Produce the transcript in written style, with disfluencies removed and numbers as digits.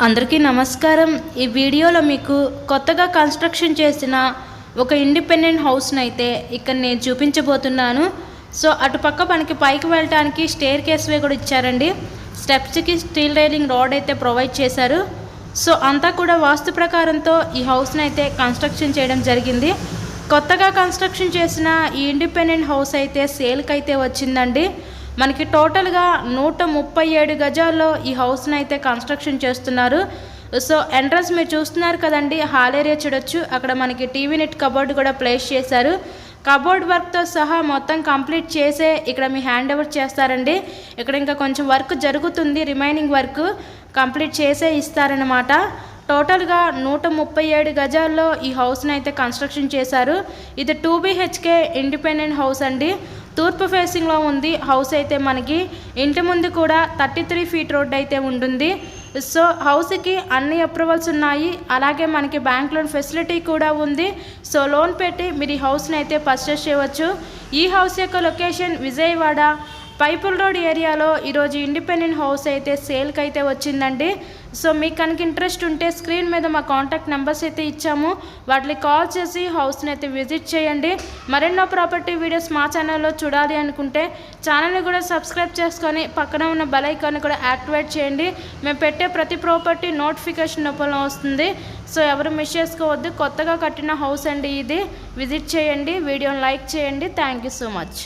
అందరికీ నమస్కారం। ఈ వీడియోలో మీకు కొత్తగా కన్స్ట్రక్షన్ చేసిన ఒక ఇండిపెండెంట్ హౌస్ని అయితే ఇక్కడ నేను చూపించబోతున్నాను। సో అటుపక్క మనకి పైకి వెళ్ళడానికి స్టేర్ కేస్ వే కూడా ఇచ్చారండి। స్టెప్స్కి స్టీల్ రైలింగ్ రాడ్ అయితే ప్రొవైడ్ చేశారు। సో అంతా కూడా వాస్తు ప్రకారంతో ఈ హౌస్ని అయితే కన్స్ట్రక్షన్ చేయడం జరిగింది। కొత్తగా కన్స్ట్రక్షన్ చేసిన ఈ ఇండిపెండెంట్ హౌస్ అయితే సేల్కి అయితే వచ్చిందండి। మనకి టోటల్గా 137 గజాల్లో ఈ హౌస్ని అయితే కన్స్ట్రక్షన్ చేస్తున్నారు। సో ఎంట్రన్స్ మీరు చూస్తున్నారు కదండి, హాల్ ఏరియా చూడొచ్చు। అక్కడ మనకి టీవీ నెట్ కబోర్డ్ కూడా ప్లేస్ చేశారు। కబోర్డ్ వర్క్తో సహా మొత్తం కంప్లీట్ చేసే ఇక్కడ మీ హ్యాండ్ ఓవర్ చేస్తారండి। ఇక్కడ ఇంకా కొంచెం వర్క్ జరుగుతుంది, రిమైనింగ్ వర్క్ కంప్లీట్ చేసే ఇస్తారనమాట। టోటల్గా 137 గజాల్లో ఈ హౌస్ని అయితే కన్స్ట్రక్షన్ చేశారు। ఇది 2 BHK ఇండిపెండెంట్ హౌస్ అండి। తూర్పు ఫేసింగ్లో ఉంది హౌస్ అయితే మనకి। ఇంటి ముందు కూడా 33 ఫీట్ రోడ్ అయితే ఉంటుంది। సో హౌస్కి అన్ని అప్రూవల్స్ ఉన్నాయి, అలాగే మనకి బ్యాంక్ లోన్ ఫెసిలిటీ కూడా ఉంది। సో లోన్ పెట్టి మీరు ఈ హౌస్ని అయితే పర్చేస్ చేయవచ్చు। ఈ హౌస్ యొక్క లొకేషన్ విజయవాడ పైపుల్ రోడ్ ఏరియాలో ఈరోజు ఇండిపెండెంట్ హౌస్ అయితే సేల్కి అయితే వచ్చిందండి। సో మీకు కనుక ఇంట్రెస్ట్ ఉంటే స్క్రీన్ మీద మా కాంటాక్ట్ నెంబర్స్ అయితే ఇచ్చాము, వాటికి కాల్ చేసి హౌస్ని అయితే విజిట్ చేయండి। మరెన్నో ప్రాపర్టీ వీడియోస్ మా ఛానల్లో చూడాలి అనుకుంటే ఛానల్ని కూడా సబ్స్క్రైబ్ చేసుకొని పక్కన ఉన్న బెల్ ఐకాన్ని కూడా యాక్టివేట్ చేయండి। మేము పెట్టే ప్రతి ప్రాపర్టీ నోటిఫికేషన్ రూపంలో వస్తుంది। సో ఎవరు మిస్ చేసుకోవద్దు, కొత్తగా కట్టిన హౌస్ అండి ఇది। విజిట్ చేయండి, వీడియోని లైక్ చేయండి। Thank you so much.